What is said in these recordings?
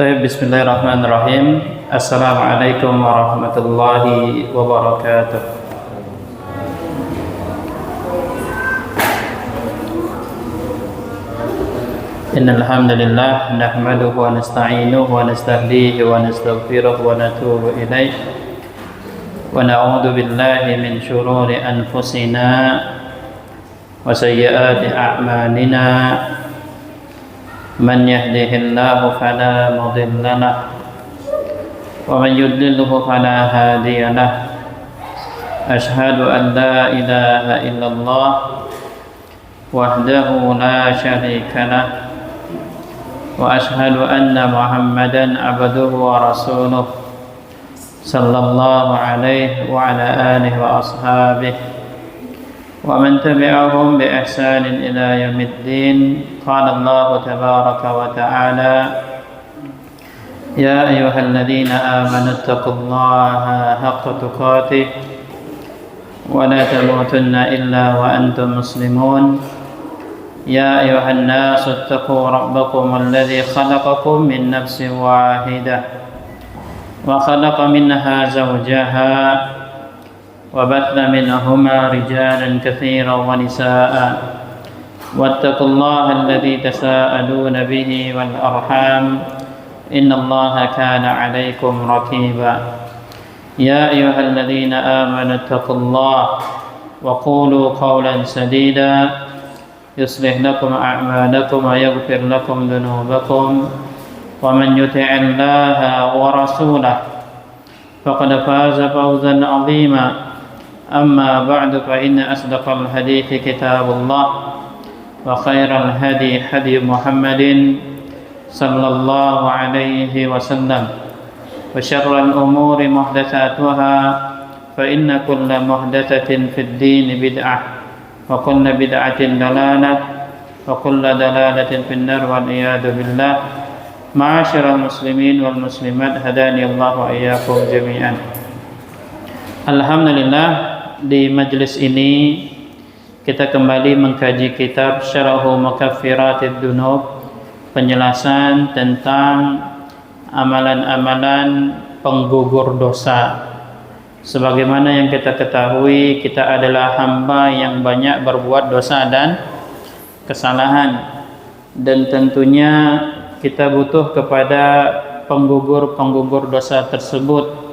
Baik, bismillahirrahmanirrahim. Assalamualaikum warahmatullahi wabarakatuh. Innal hamdalillah nahmaduhu wa nasta'inuhu wa nastahdihi wa nastaghfiruhu wa natubu ilaih. Wa na'udzu billahi min shururi anfusina wa sayyiati a'malina. Man yahdihillahu fala mudilla lahu wa man yudlilhu fala hadiya lahu. Asyhadu an la ilaha illallah wahdahu la syarika lahu wa asyhadu anna Muhammadan abduhu wa rasuluh sallallahu alaihi wa ala alihi wa ashabihi wa man tabi'ahum bi ihsanin ila yaumiddin. Qala Allah tabaraka wa ta'ala, ya ayyuhalladzina amanu taqullaha haqqa tuqatih wa la tamutunna illa wa antum muslimun. Ya ayyuhan nasu ittaqu rabbakum alladzi khalaqakum min nafsin wahidah wa khalaqa minha zawjaha wa batha minhuma rijalan katsiran wa nisaa'a wattaqullaha alladzi tasaaluna bihi wal arham innallaha kana 'alaikum raqiba. Ya ayyuhalladzina amanu taqullaha wa qulu qawlan sadida yuslih lakum a'malakum wa yaghfir lakum dhunubakum wa man yuti'illaha wa rasulahu faqad faza fawzan 'azima. Amma ba'du, fa inna asdaqal hadithi kitabullah wa khairal hadi hadi Muhammadin sallallahu alaihi wasallam wa syarral umuri muhdatsatuha fa inna kulla muhdatsatin fid din bid'ah wa kullu bid'atin dalalah wa kullu dalalatin fin nar wal iyadu billah. Ma'asyiral muslimin wal muslimat hadani Allah wa iyyakum jami'an. Alhamdulillah, di majlis ini kita kembali mengkaji kitab Syarhu Mukaffiratid Dzunub, penjelasan tentang amalan-amalan penggugur dosa. Sebagaimana yang kita ketahui, kita adalah hamba yang banyak berbuat dosa dan kesalahan, dan tentunya kita butuh kepada penggugur-penggugur dosa tersebut.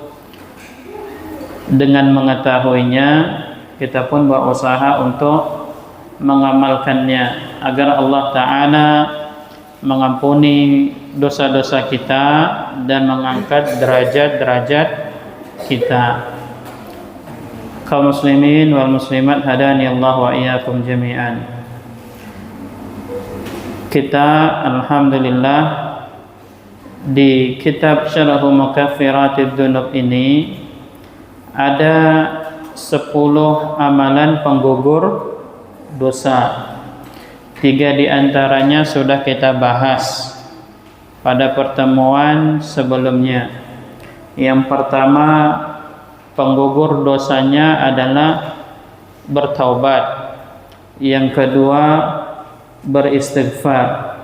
Dengan mengetahuinya, kita pun berusaha untuk mengamalkannya agar Allah Ta'ala mengampuni dosa-dosa kita dan mengangkat derajat-derajat kita. Kaum muslimin wal muslimat hadani Allah wa iyyakum jami'an. Kita alhamdulillah di kitab Syarhu Mukaffiratid Dzunub ini ada 10 amalan penggugur dosa. 3 di antaranya sudah kita bahas pada pertemuan sebelumnya. Yang pertama, penggugur dosanya adalah bertaubat. Yang kedua, beristighfar.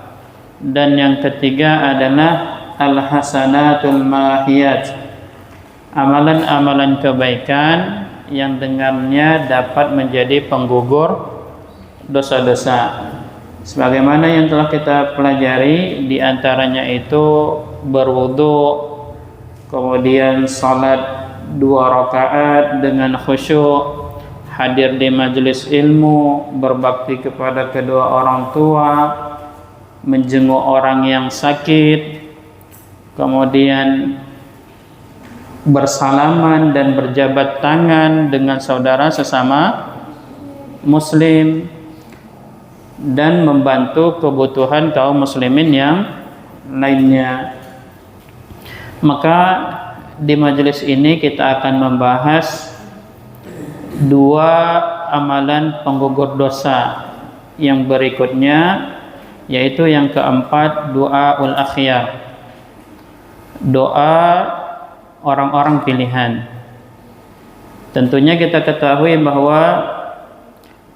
Dan yang ketiga adalah al-hasanatul mahiyat, amalan-amalan kebaikan yang dengannya dapat menjadi penggugur dosa-dosa. Sebagaimana yang telah kita pelajari, di antaranya itu berwudu, kemudian salat 2 rakaat dengan khusyuk, hadir di majelis ilmu, berbakti kepada kedua orang tua, menjenguk orang yang sakit, kemudian bersalaman dan berjabat tangan dengan saudara sesama muslim, dan membantu kebutuhan kaum muslimin yang lainnya. Maka di majelis ini kita akan membahas 2 amalan penggugur dosa yang berikutnya, yaitu yang keempat, doaul akhyar, doa orang-orang pilihan. Tentunya kita ketahui bahwa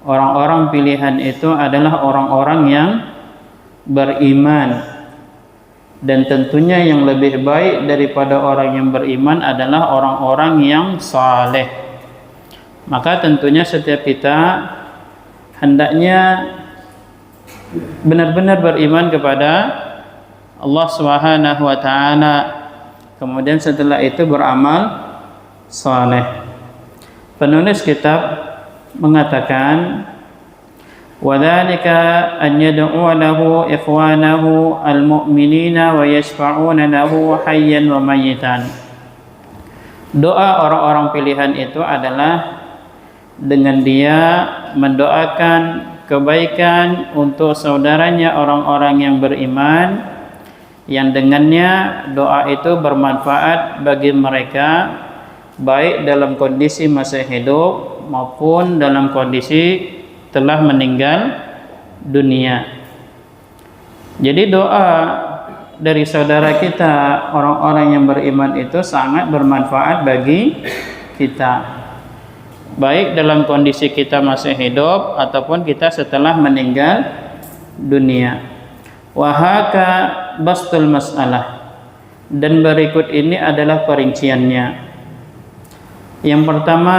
orang-orang pilihan itu adalah orang-orang yang beriman Dan tentunya yang lebih baik daripada orang yang beriman adalah orang-orang yang saleh. Maka tentunya setiap kita hendaknya benar-benar beriman kepada Allah Subhanahu wa taala. Kemudian setelah itu beramal saleh. Penulis kitab mengatakan وَذَلِكَ أَنْ يَدْعُوَ لَهُ إِخْوَانَهُ الْمُؤْمِنِينَ وَيَشْفَعُونَ لَهُ حَيًّا وَمَيِّتًا. Doa orang-orang pilihan itu adalah dengan dia mendoakan kebaikan untuk saudaranya orang-orang yang beriman, yang dengannya doa itu bermanfaat bagi mereka baik dalam kondisi masih hidup maupun dalam kondisi telah meninggal dunia. Jadi doa dari saudara kita, orang-orang yang beriman itu sangat bermanfaat bagi kita, baik dalam kondisi kita masih hidup ataupun kita setelah meninggal dunia. Wahaka bastul masalah. Dan berikut ini adalah perinciannya. Yang pertama,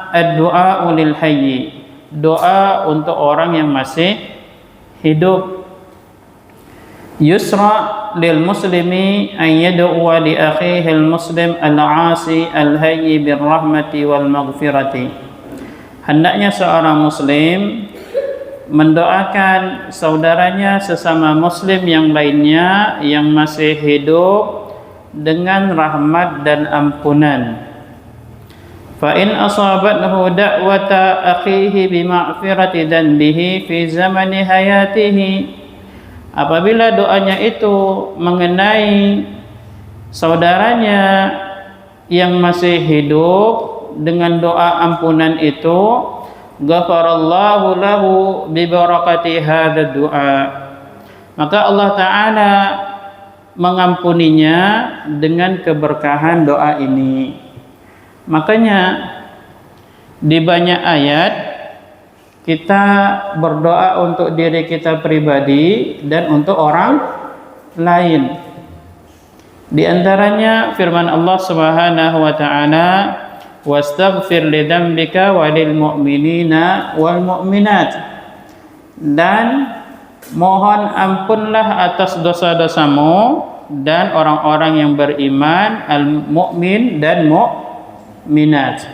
ad-du'a lil hayyi, doa untuk orang yang masih hidup. Yusra lil muslimi an yad'uwa li akhihi al muslim al-'asi al-hayyi bir rahmati wal maghfirati. Hendaknya seorang muslim mendoakan saudaranya sesama muslim yang lainnya yang masih hidup dengan rahmat dan ampunan. Fa in asabathu da'wata akhihi bi ma'firati dhanbihi fi zamani hayatihi, apabila doanya itu mengenai saudaranya yang masih hidup dengan doa ampunan itu, ghafarallahu lahu bi barakati hadzal du'a, maka Allah taala mengampuninya dengan keberkahan doa ini. Makanya di banyak ayat kita berdoa untuk diri kita pribadi dan untuk orang lain. Di antaranya firman Allah Subhanahu wa taala, wastaghfir li dzambika walil mu'minina wal mu'minat, dan mohon ampunlah atas dosa-dosamu dan orang-orang yang beriman, al-mu'min dan minat.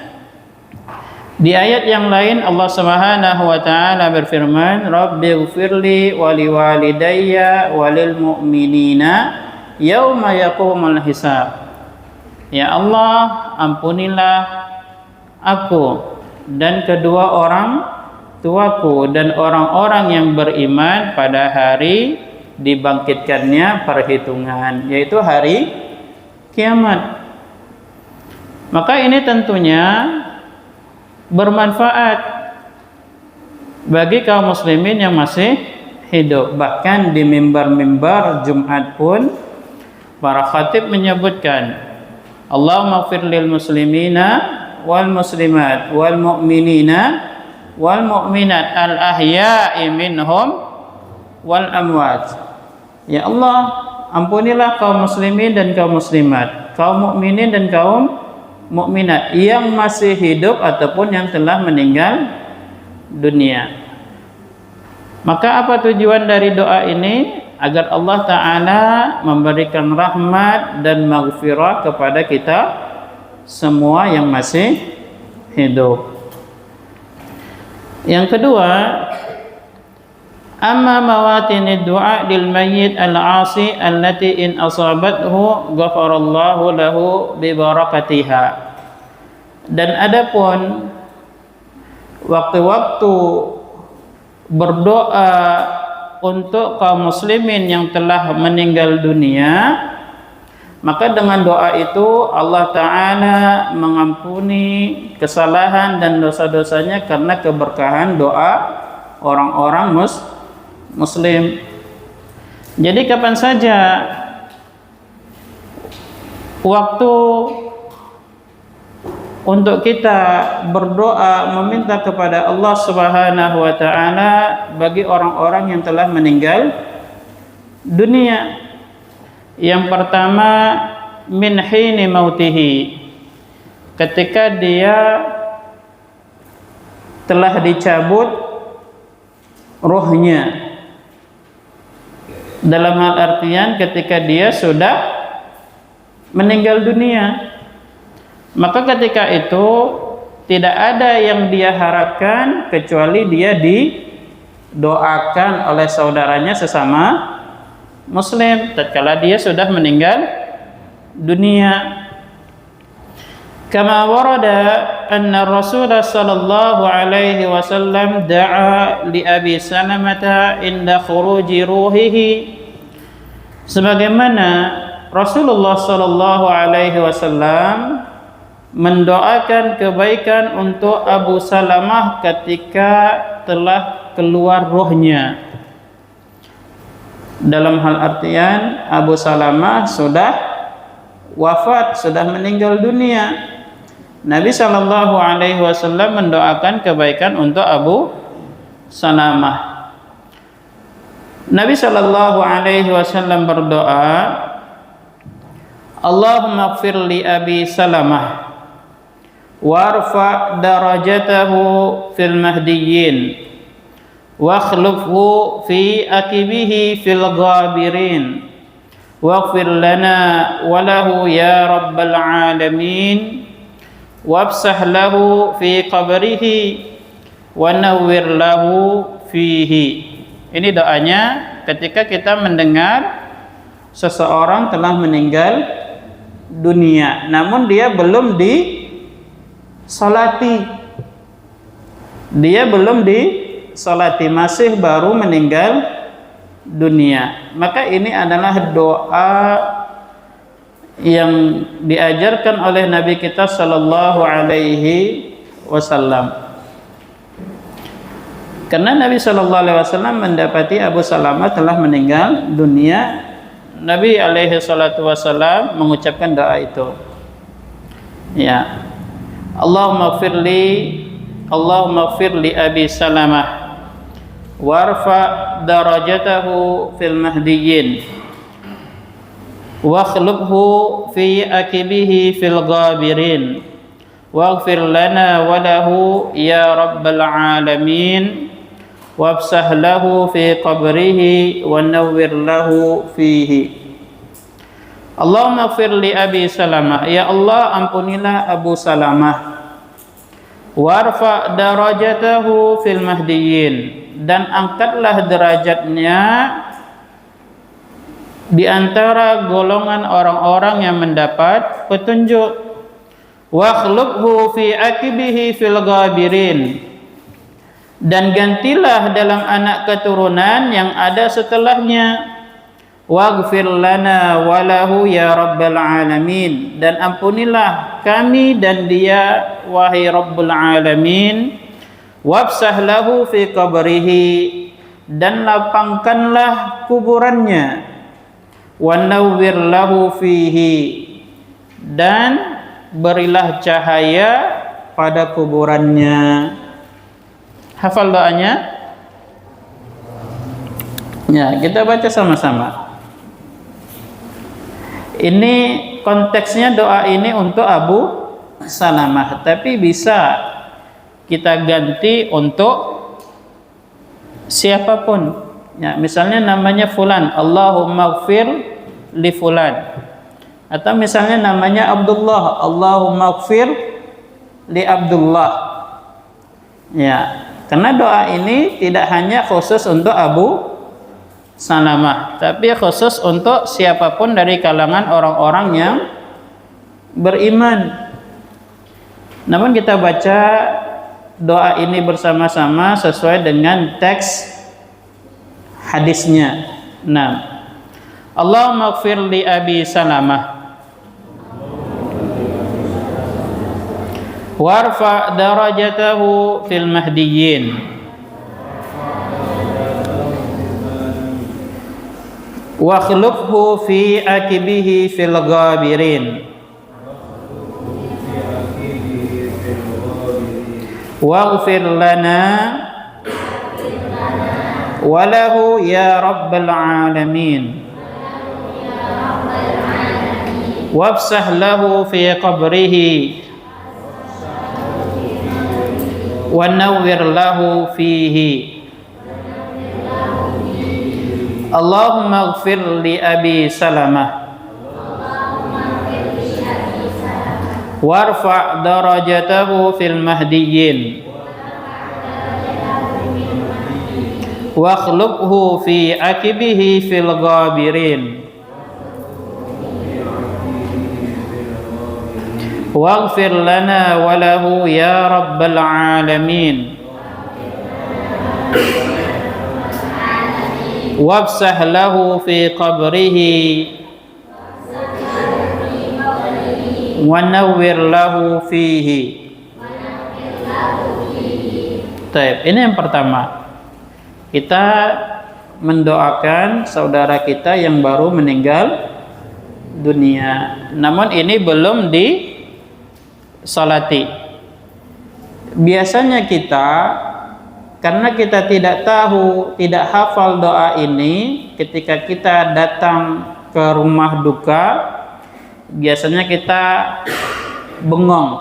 Di ayat yang lain Allah Subhanahu wa taala berfirman, Rabbighfirli wa liwalidayya walil mu'minina yauma yaqumul hisab. Ya Allah, ampunilah aku dan kedua orang tuaku dan orang-orang yang beriman pada hari dibangkitkannya perhitungan, yaitu hari kiamat. Maka ini tentunya bermanfaat bagi kaum muslimin yang masih hidup. Bahkan di mimbar-mimbar Jumat pun para khatib menyebutkan, Allahumma ighfir lil muslimina wal muslimat wal mu'minina wal mu'minat al ahya'i minhum wal amwat. Ya Allah, ampunilah kaum muslimin dan kaum muslimat, kaum mukminin dan kaum mukminat yang masih hidup ataupun yang telah meninggal dunia. Maka apa tujuan dari doa ini? Agar Allah Ta'ala memberikan rahmat dan maghfirah kepada kita semua yang masih hidup. Yang kedua, amma mawatinid du'a lil mayyit al-'asi allati in asabathu ghafarallahu lahu bi barakatiha. Dan adapun waktu-waktu berdoa untuk kaum muslimin yang telah meninggal dunia, maka dengan doa itu Allah Ta'ala mengampuni kesalahan dan dosa-dosanya karena keberkahan doa orang-orang muslim. Jadi kapan saja waktu untuk kita berdoa meminta kepada Allah Subhanahu wa taala bagi orang-orang yang telah meninggal dunia. Yang pertama, min hini mautihi, ketika dia telah dicabut ruhnya. Dalam hal artian ketika dia sudah meninggal dunia. Maka ketika itu tidak ada yang dia harapkan kecuali dia didoakan oleh saudaranya sesama muslim tatkala dia sudah meninggal dunia. Kama warada anna Rasulullah sallallahu alaihi wasallam da'a li Abi Salamah inda khuruji ruhihi, sebagaimana Rasulullah sallallahu alaihi wasallam mendoakan kebaikan untuk Abu Salamah ketika telah keluar rohnya. Dalam hal artian Abu Salamah sudah wafat, sudah meninggal dunia. Nabi sallallahu alaihi wasallam mendoakan kebaikan untuk Abu Salamah. Nabi sallallahu alaihi wasallam berdoa, Allahumma ighfir li Abi Salamah warfa darajatahu fil mahdiyyin wakhlufhu fi akibihi fil ghabirin waghfir lana wa lahu ya rabbal alamin wabsah lahu fi qabrihi wa nawwir lahu fihi. Ini doanya ketika kita mendengar seseorang telah meninggal dunia namun dia belum disolati, masih baru meninggal dunia. Maka ini adalah doa yang diajarkan oleh Nabi kita sallallahu alaihi wasallam. Karena Nabi sallallahu alaihi wasallam mendapati Abu Salamah telah meninggal dunia, Nabi alaihi salatu wasallam mengucapkan doa itu. Ya. Allahumma ighfir li Abi Salamah warfa darajatahu fil mahdiyyin wakhlubhu fi akibihi fil ghabirin waghfir lana wa lahu ya rabbal alamin wabsah lahu fi qabrihi wa nawwir lahu fihi. Allahumma ighfir li Abi Salamah, ya Allah ampunilah Abu Salamah, warfa darajatahu fil mahdiyyin, dan angkatlah derajatnya di antara golongan orang-orang yang mendapat petunjuk. Wakhlubhu fi akibihi fil ghabirin, dan gantilah dalam anak keturunan yang ada setelahnya. Waghfir lana wa lahu ya rabbal alamin, dan ampunilah kami dan dia wahai rabbul alamin. Wabsah lahu fi qabrihi, dan lapangkanlah kuburannya. Wa nawwir lahu fihi, dan berilah cahaya pada kuburannya. Hafal doanya? Ya, kita baca sama-sama. Ini konteksnya doa ini untuk Abu Salamah, tapi bisa kita ganti untuk siapapun. Ya, misalnya namanya fulan, Allahumma ighfir li fulan. Atau misalnya namanya Abdullah, Allahumma ighfir li Abdullah. Ya, karena doa ini tidak hanya khusus untuk Abu Salamah, tapi khusus untuk siapapun dari kalangan orang-orang yang beriman. Namun kita baca doa ini bersama-sama sesuai dengan teks hadisnya. Nah, Allahumma ighfir li Abi Salamah warfa darajatahu fil mahdiyyin wakhlufhu fi akibihi fil ghabirin waghfir lana walahu ya rabbal alamin wafsah lahu fi qabrihi wa nawwir lahu fihi. Allahumma ighfir li Abi Salamah warfa' darajatahu fil mahdiyyin wa akhlubhu fi akibihi fil ghabirin waghfir lana wa lahu ya rabbal alamin wafsah lahu fi qabrihi wa nawwir lahu fihi. Baik, ini yang pertama. Kita mendoakan saudara kita yang baru meninggal dunia. Namun ini belum disalati. Biasanya kita, karena kita tidak tahu, tidak hafal doa ini, ketika kita datang ke rumah duka, biasanya kita bengong,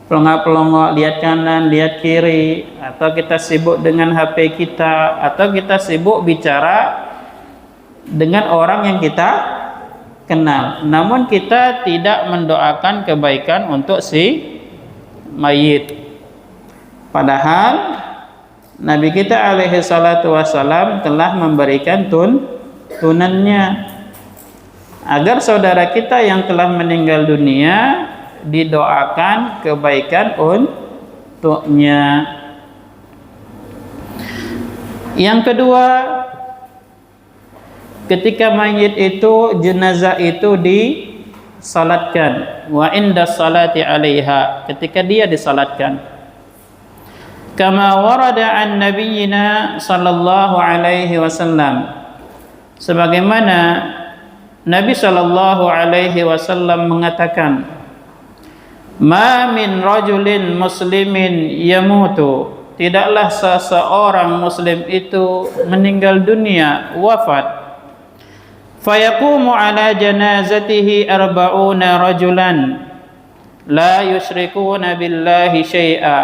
pelongo-pelongo, lihat kanan, lihat kiri, atau kita sibuk dengan HP kita, atau kita sibuk bicara dengan orang yang kita kenal. Namun kita tidak mendoakan kebaikan untuk si mayit. Padahal Nabi kita alaihi salatu wassalam telah memberikan tunannya agar saudara kita yang telah meninggal dunia didoakan kebaikan untuknya. Yang kedua, ketika mayit itu, jenazah itu disalatkan, wa inda salati alaiha, ketika dia disalatkan, kama warada an nabiyyina sallallahu alaihi wasallam, sebagaimana Nabi sallallahu alaihi wasallam mengatakan, ma min rajulin muslimin yamutu, tidaklah seseorang muslim itu meninggal dunia, wafat, fayaqumu ala janazatihi arba'una rajulan la yusyrikuna billahi syai'a,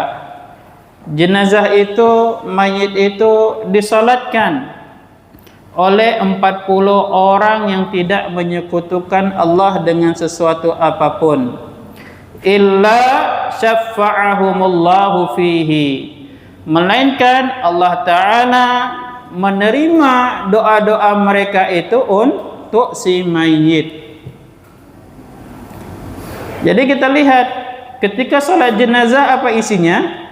jenazah itu, mayit itu disalatkan oleh 40 orang yang tidak menyekutukan Allah dengan sesuatu apapun, illa syafa'ahumullahu fihi, melainkan Allah Ta'ala menerima doa-doa mereka itu untuk si mayit. Jadi kita lihat ketika salat jenazah apa isinya?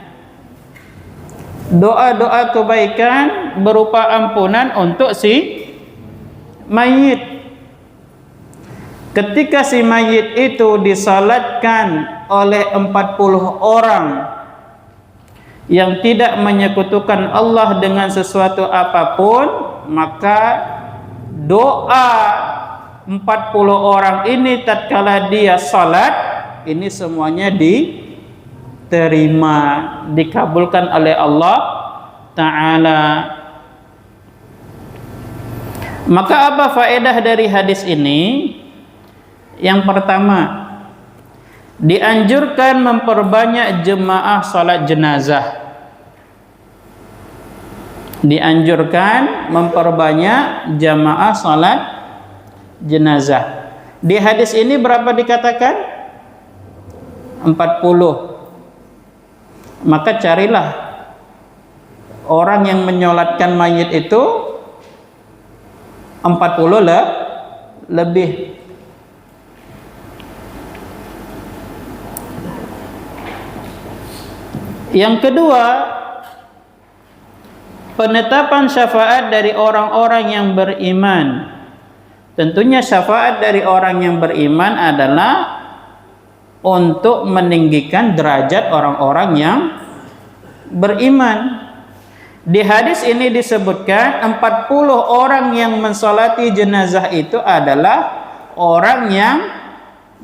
Doa-doa kebaikan berupa ampunan untuk si mayit. Ketika si mayit itu disalatkan oleh 40 orang yang tidak menyekutukan Allah dengan sesuatu apapun, maka doa 40 orang ini tatkala dia salat, ini semuanya diterima, dikabulkan oleh Allah Ta'ala. Maka apa faedah dari hadis ini? Yang pertama, dianjurkan memperbanyak jemaah salat jenazah. Dianjurkan memperbanyak jemaah salat jenazah. Di hadis ini berapa dikatakan? 40. Maka carilah orang yang menyolatkan mayit itu 40 lebih. Yang kedua, penetapan syafaat dari orang-orang yang beriman. Tentunya syafaat dari orang yang beriman adalah untuk meninggikan derajat orang-orang yang beriman. Di hadis ini disebutkan 40 orang yang mensolati jenazah itu adalah orang yang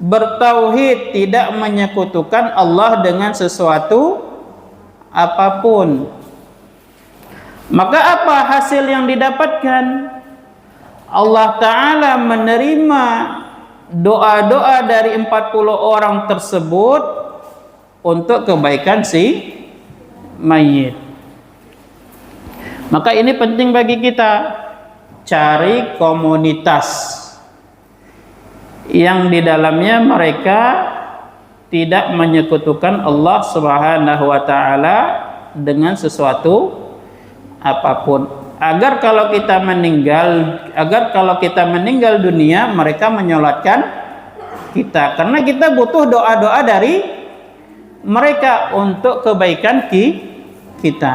bertauhid, tidak menyekutukan Allah dengan sesuatu apapun. Maka apa hasil yang didapatkan? Allah Ta'ala menerima doa-doa dari 40 orang tersebut untuk kebaikan si mayit. Maka ini penting bagi kita, cari komunitas yang di dalamnya mereka tidak menyekutukan Allah Subhanahu wa taala dengan sesuatu apapun. Agar kalau kita meninggal dunia mereka menyolatkan kita, karena kita butuh doa-doa dari mereka untuk kebaikan kita.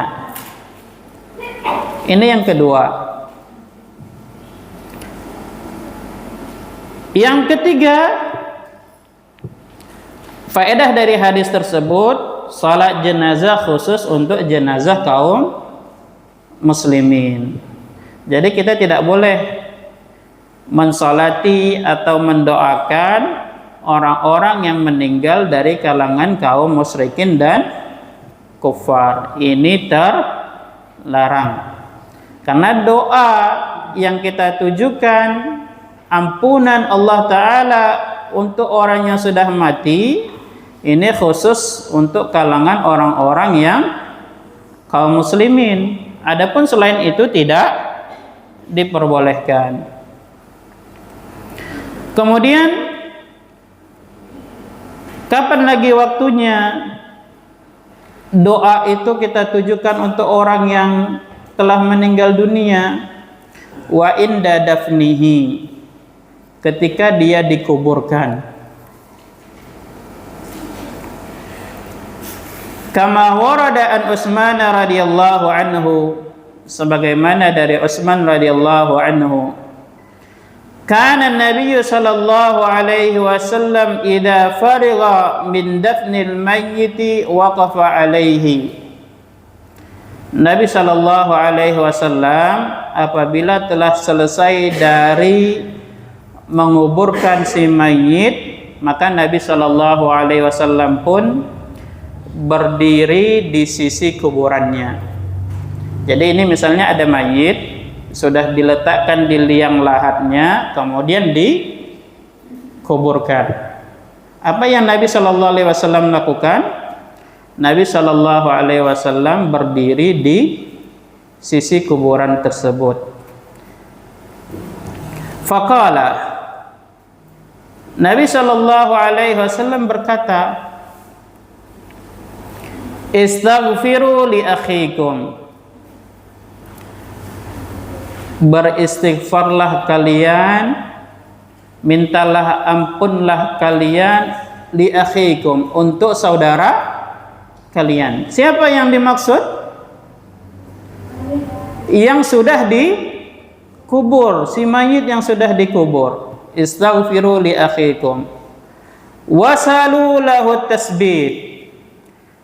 Ini yang kedua. Yang ketiga, faedah dari hadis tersebut, salat jenazah khusus untuk jenazah kaum muslimin. Jadi kita tidak boleh mensalati atau mendoakan orang-orang yang meninggal dari kalangan kaum musyrikin dan kufar. Ini terlarang. Karena doa yang kita tujukan ampunan Allah Ta'ala untuk orang yang sudah mati, ini khusus untuk kalangan orang-orang yang kaum muslimin. Adapun selain itu tidak diperbolehkan. Kemudian kapan lagi waktunya doa itu kita tujukan untuk orang yang telah meninggal dunia? Wa inda dafnihi, ketika dia dikuburkan. Kama warada an Utsman radhiyallahu anhu, sebagaimana dari Utsman radhiyallahu anhu, kana Nabi sallallahu alaihi wasallam idza farigha min dafnil mayyit waqafa alaihi. Nabi sallallahu alaihi wasallam apabila telah selesai dari menguburkan si mayit, maka Nabi sallallahu alaihi wasallam pun berdiri di sisi kuburannya. Jadi ini misalnya ada mayit sudah diletakkan di liang lahatnya, kemudian dikuburkan. Apa yang Nabi sallallahu alaihi wasallam lakukan? Nabi sallallahu alaihi wasallam berdiri di sisi kuburan tersebut. Faqala, Nabi sallallahu alaihi wasallam berkata, istaghfiru li akhikum, beristighfarlah kalian, mintalah ampunlah kalian, li akhikum, untuk saudara kalian. Siapa yang dimaksud? Yang sudah dikubur, si mayit yang sudah dikubur. Istaghfiru li akhikum wasalu lahu tasbih,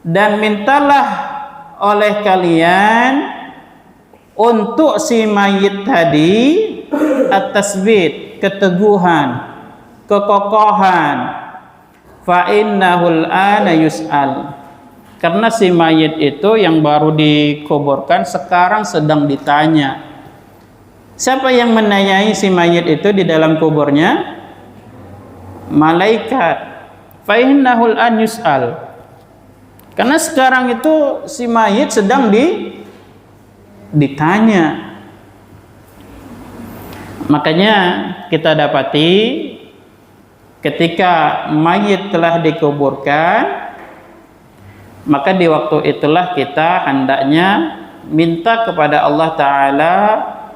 dan mintalah oleh kalian untuk si mayit tadi at-tasbih, keteguhan, kekokohan. Fa innahul ana yus'al, karena si mayit itu yang baru dikuburkan sekarang sedang ditanya. Siapa yang menanyai si mayit itu di dalam kuburnya? Malaikat. Fa innahul an yus'al, karena sekarang itu si mayit sedang ditanya. Makanya kita dapati ketika mayit telah dikuburkan, maka di waktu itulah kita hendaknya minta kepada Allah Ta'ala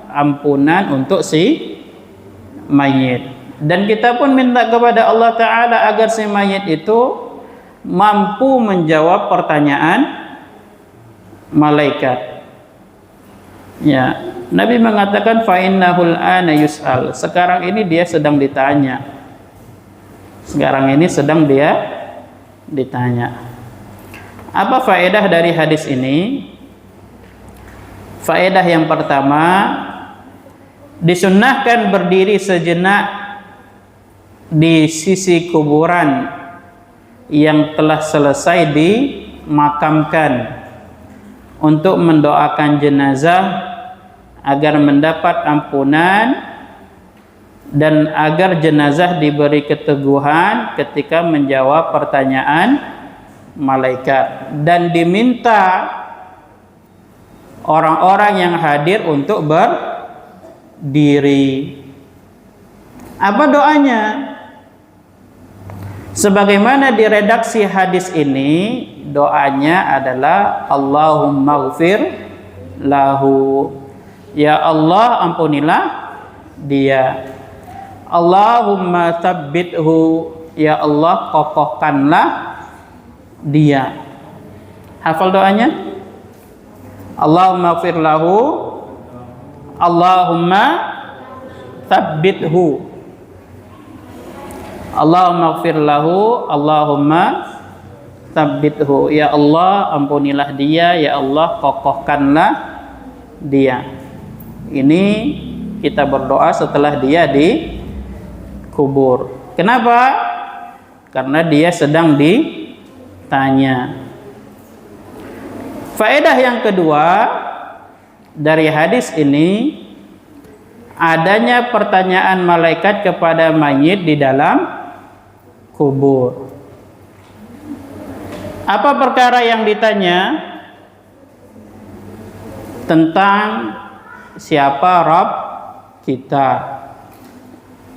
ampunan untuk si mayit. Dan kita pun minta kepada Allah Ta'ala agar si mayit itu mampu menjawab pertanyaan malaikat. Ya, Nabi mengatakan fa innahul ana yus'al, sekarang ini dia sedang ditanya. Sekarang ini sedang dia ditanya. Apa faedah dari hadis ini? Faedah yang pertama, disunnahkan berdiri sejenak di sisi kuburan yang telah selesai dimakamkan untuk mendoakan jenazah agar mendapat ampunan dan agar jenazah diberi keteguhan ketika menjawab pertanyaan malaikat, dan diminta orang-orang yang hadir untuk berdiri. Apa doanya? Sebagaimana di redaksi hadis ini, doanya adalah Allahumma ghfir lahu, ya Allah ampunilah dia. Allahumma tsabbithu, ya Allah kokohkanlah dia. Hafal doanya? Allahumma ghfir lahu, Allahumma tsabbithu. Allahumma ghfir lahu, Allahumma tsabbithu. Ya Allah ampunilah dia, ya Allah kokohkanlah dia. Ini kita berdoa setelah dia dikubur. Kenapa? Karena dia sedang ditanya. Faedah yang kedua dari hadis ini, adanya pertanyaan malaikat kepada mayit di dalam kubur. Apa perkara yang ditanya? Tentang siapa Rabb kita.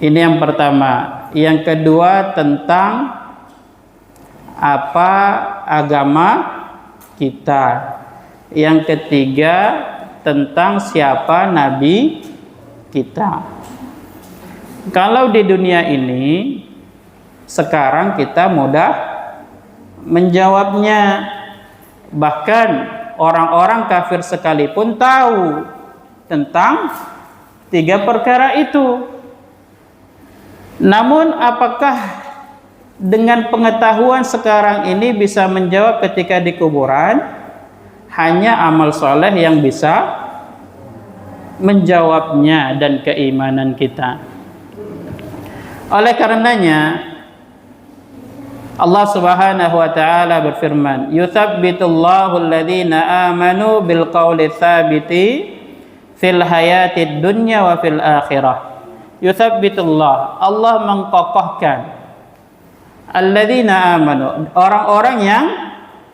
Ini yang pertama. Yang kedua, tentang apa agama kita. Yang ketiga, tentang siapa nabi kita. Kalau di dunia ini sekarang kita mudah menjawabnya. Bahkan orang-orang kafir sekalipun tahu tentang tiga perkara itu. Namun apakah dengan pengetahuan sekarang ini bisa menjawab ketika di kuburan? Hanya amal soleh yang bisa menjawabnya dan keimanan kita. Oleh karenanya Allah Subhanahu wa taala berfirman, "Yutsabbitullahu alladhina amanu bil qawli tsabiti fil hayatid dunya wa fil akhirah." Yutsabbitullah, Allah mengkokohkan alladzina amanu, orang-orang yang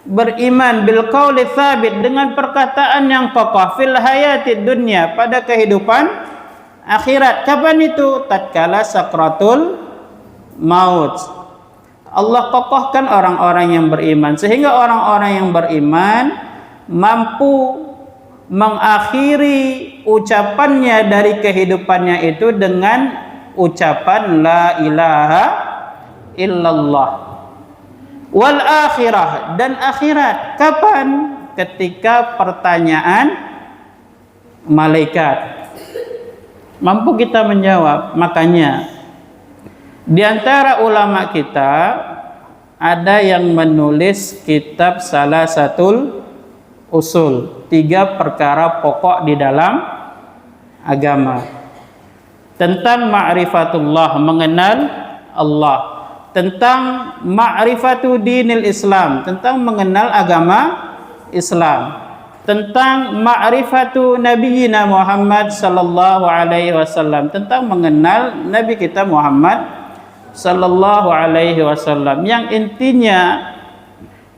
beriman, bil qauli tsabit, dengan perkataan yang kokoh, fil hayatid dunya, pada kehidupan akhirat. Kapan itu? Tatkala sakratul maut. Allah kokohkan orang-orang yang beriman, sehingga orang-orang yang beriman mampu mengakhiri ucapannya dari kehidupannya itu dengan ucapan la ilaha illallah. Wal akhirah, dan akhirat. Kapan? Ketika pertanyaan malaikat. Mampu kita menjawab. Makanya di antara ulama kita ada yang menulis kitab Salasatul Usul, 3 perkara pokok di dalam agama, tentang ma'rifatullah, mengenal Allah, tentang ma'rifatu dinil Islam, tentang mengenal agama Islam, tentang ma'rifatu nabiyina Muhammad sallallahu alaihi wasallam, tentang mengenal nabi kita Muhammad sallallahu alaihi wasallam. Yang intinya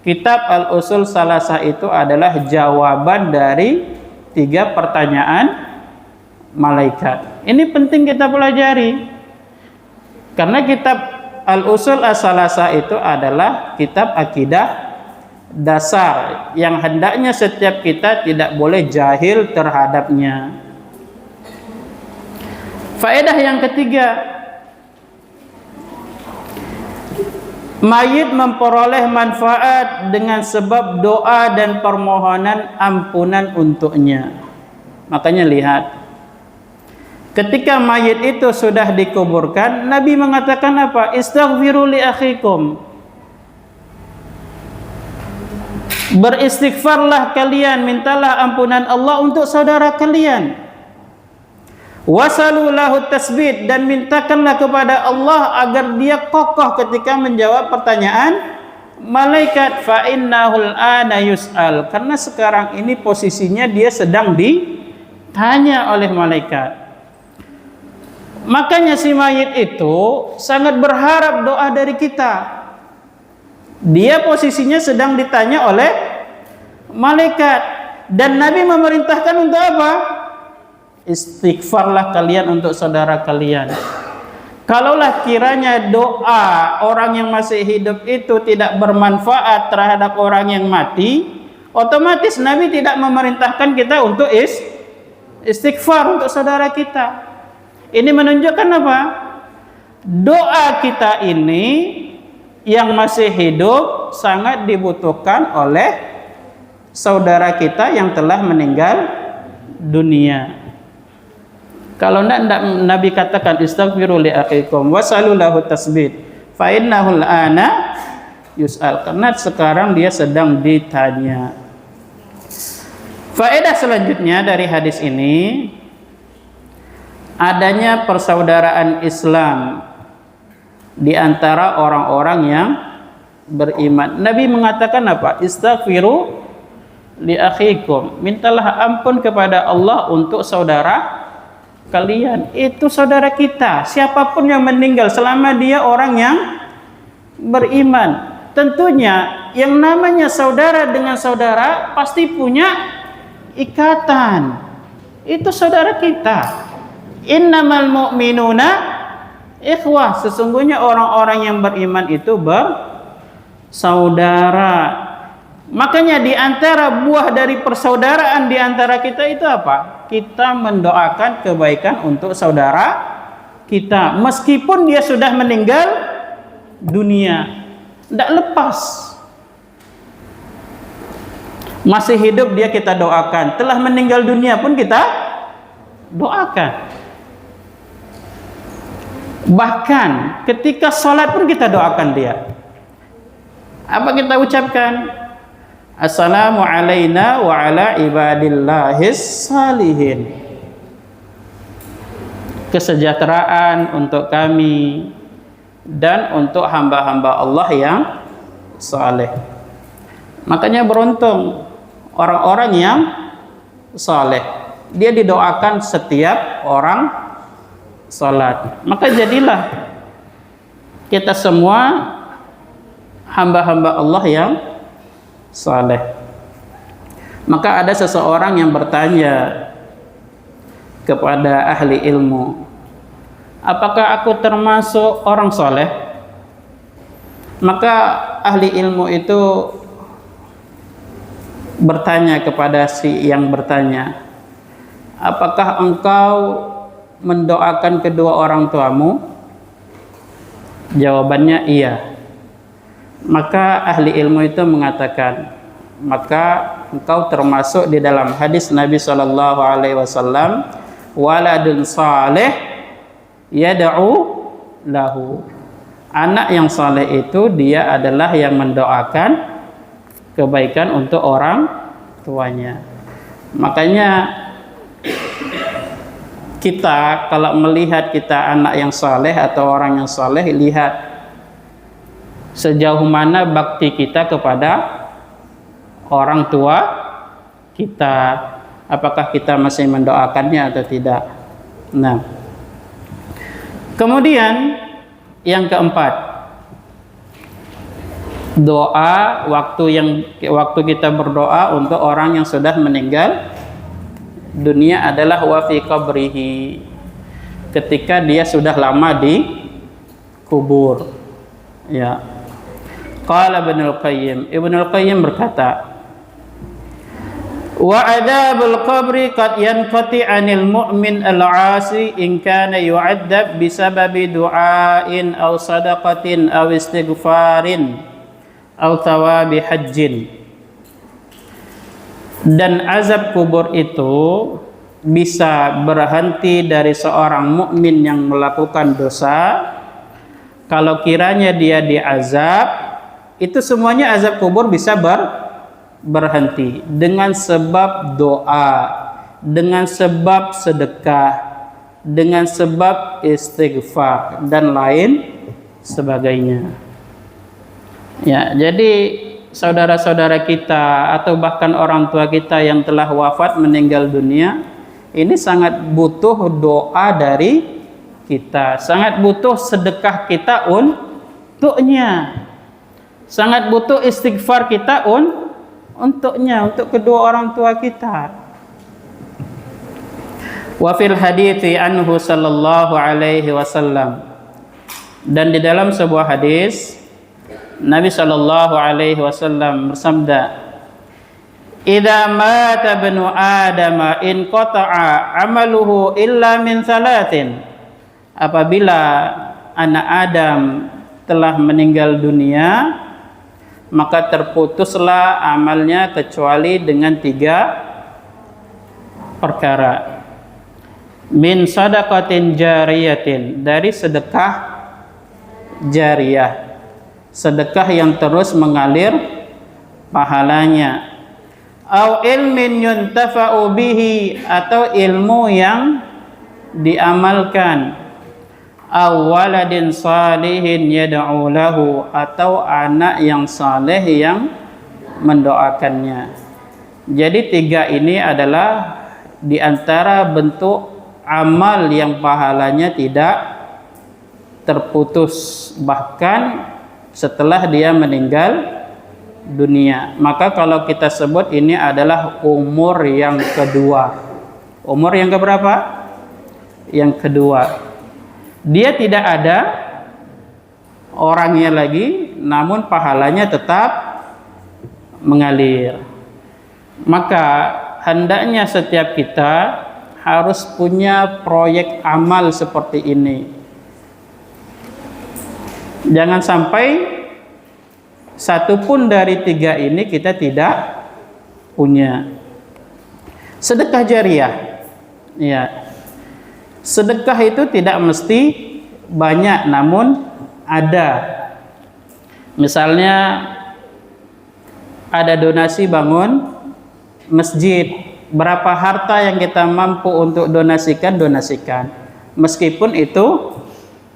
kitab Al-Usul Salasah itu adalah jawaban dari 3 pertanyaan malaikat. Ini penting kita pelajari, karena kitab Al-Usul As-Salasah itu adalah kitab akidah dasar yang hendaknya setiap kita tidak boleh jahil terhadapnya. Faedah yang ketiga, mayit memperoleh manfaat dengan sebab doa dan permohonan ampunan untuknya. Makanya lihat, ketika mayit itu sudah dikuburkan, Nabi mengatakan apa? Istaghfiru li akhikum. Beristighfarlah kalian, mintalah ampunan Allah untuk saudara kalian. Wasalu lahu tasbit, dan mintakanlah kepada Allah agar dia kokoh ketika menjawab pertanyaan malaikat. Fa innahul ana yus'al, karena sekarang ini posisinya dia sedang ditanya oleh malaikat. Makanya si mayit itu sangat berharap doa dari kita. Dia posisinya sedang ditanya oleh malaikat, dan Nabi memerintahkan untuk apa? Istighfarlah kalian untuk saudara kalian. Kalaulah kiranya doa orang yang masih hidup itu tidak bermanfaat terhadap orang yang mati, otomatis Nabi tidak memerintahkan kita untuk istighfar untuk saudara kita. Ini menunjukkan apa? Doa kita ini yang masih hidup sangat dibutuhkan oleh saudara kita yang telah meninggal dunia. Kalau tidak, Nabi katakan istaghfiru li akhikum wasalu lahu tasbit fa innahu al-ana yus'al, karena sekarang dia sedang ditanya. Faedah selanjutnya dari hadis ini, adanya persaudaraan Islam di antara orang-orang yang beriman. Nabi mengatakan apa? Istaghfiru li akhikum, mintalah ampun kepada Allah untuk saudara kalian. Itu saudara kita, siapapun yang meninggal selama dia orang yang beriman. Tentunya yang namanya saudara dengan saudara pasti punya ikatan. Itu saudara kita. Innamal mu'minuna ikhwah, sesungguhnya orang-orang yang beriman itu bersaudara. Makanya di antara buah dari persaudaraan di antara kita itu apa? Kita mendoakan kebaikan untuk saudara kita meskipun dia sudah meninggal dunia. Tidak lepas. Masih hidup dia kita doakan, telah meninggal dunia pun kita doakan. Bahkan ketika sholat pun kita doakan dia. Apa kita ucapkan? Assalamu alayna wa ala ibadillahis salihin. Kesejahteraan untuk kami dan untuk hamba-hamba Allah yang saleh. Makanya beruntung orang-orang yang saleh. Dia didoakan setiap orang salat. Maka jadilah kita semua hamba-hamba Allah yang saleh. Maka ada seseorang yang bertanya kepada ahli ilmu, apakah aku termasuk orang saleh? Maka ahli ilmu itu bertanya kepada si yang bertanya, apakah engkau mendoakan kedua orang tuamu? Jawabannya iya. Maka ahli ilmu itu mengatakan, maka engkau termasuk di dalam hadis Nabi SAW, waladun saleh yad'u lahu. Anak yang saleh itu dia adalah yang mendoakan kebaikan untuk orang tuanya. Makanya kita kalau melihat kita anak yang saleh atau orang yang saleh, lihat sejauh mana bakti kita kepada orang tua kita, apakah kita masih mendoakannya atau tidak. Nah, kemudian yang keempat, doa waktu kita berdoa untuk orang yang sudah meninggal dunia adalah wa fi qabrihi, ketika dia sudah lama di kubur. Ya. Qala Ibnul Qayyim berkata, wa adzabul qabri qad yanqati 'anil mu'min al-'asi in kana yu'adzab bisababi du'ain aw sadaqatin aw istighfarin aw thawabi hajjin. Dan azab kubur itu bisa berhenti dari seorang mukmin yang melakukan dosa kalau kiranya dia diazab. Itu semuanya azab kubur bisa berhenti dengan sebab doa, dengan sebab sedekah, dengan sebab istighfar dan lain sebagainya. Ya, jadi saudara-saudara kita atau bahkan orang tua kita yang telah wafat meninggal dunia, ini sangat butuh doa dari kita, sangat butuh sedekah kita untuknya, sangat butuh istighfar kita untuknya, untuk kedua orang tua kita. Wa fil hadithi anhu sallallahu alaihi wasallam, dan di dalam sebuah hadis Nabi sallallahu alaihi wasallam bersabda, "Idza mata ibnu Adam in qata'a amaluhu illa min salatin." Apabila anak Adam telah meninggal dunia, maka terputuslah amalnya kecuali dengan 3 perkara. Min sadaqatin jariyatin, dari sedekah jariyah, sedekah yang terus mengalir pahalanya. Au ilmin yuntafa'u bihi, atau ilmu yang diamalkan. Au waladin salihin yad'u lahu, atau anak yang saleh yang mendoakannya. Jadi 3 ini adalah di antara bentuk amal yang pahalanya tidak terputus bahkan setelah dia meninggal dunia. Maka kalau kita sebut ini adalah umur yang kedua. Umur yang keberapa? Yang kedua. Dia tidak ada orangnya lagi, namun pahalanya tetap mengalir. Maka hendaknya setiap kita harus punya proyek amal seperti ini. Jangan sampai satu pun dari 3 ini kita tidak punya. Sedekah jariah, ya. Sedekah itu tidak mesti banyak, namun ada. Misalnya ada donasi bangun masjid, berapa harta yang kita mampu untuk donasikan, meskipun itu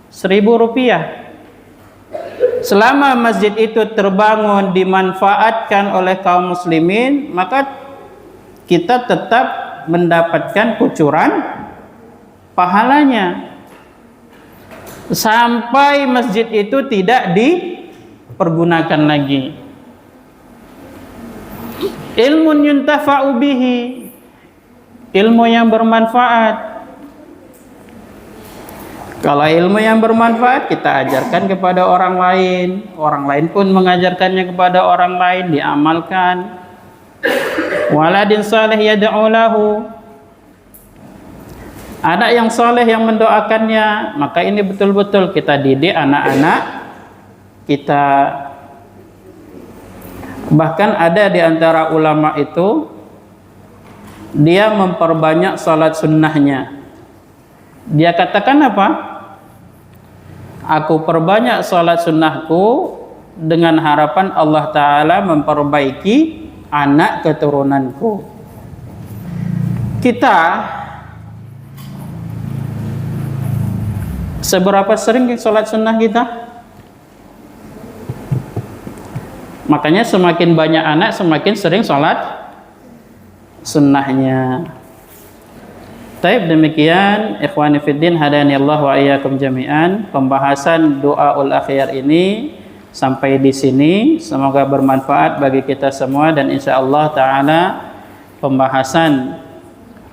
1.000 rupiah. Selama masjid itu terbangun, dimanfaatkan oleh kaum muslimin, maka kita tetap mendapatkan kucuran pahalanya sampai masjid itu tidak dipergunakan lagi. Ilmun yuntafa'u bihi, ilmu yang bermanfaat. Kalau ilmu yang bermanfaat kita ajarkan kepada orang lain pun mengajarkannya kepada orang lain, diamalkan. Waladin salih yad'u lahu, anak yang saleh yang mendoakannya. Maka ini betul-betul kita didik anak-anak kita. Bahkan ada di antara ulama itu, dia memperbanyak salat sunnahnya. Dia katakan apa? Aku perbanyak salat sunnahku dengan harapan Allah Ta'ala memperbaiki anak keturunanku. Kita seberapa sering salat sunnah kita? Makanya semakin banyak anak, semakin sering salat sunnahnya. Taib, demikian ikhwani fiddin hadani Allah wa iyyakum jami'an. Pembahasan doaul akhyar ini sampai di sini. Semoga bermanfaat bagi kita semua, dan insyaallah taala pembahasan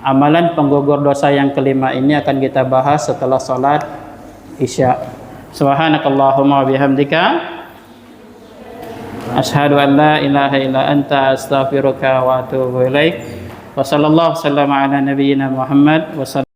amalan penggugur dosa yang kelima ini akan kita bahas setelah salat Isya. Subhanakallahumma wa bihamdika asyhadu an la ilaha illa anta astaghfiruka wa atubu ilaik. Wa sallallahu sallama ala nabiyyina Muhammad wa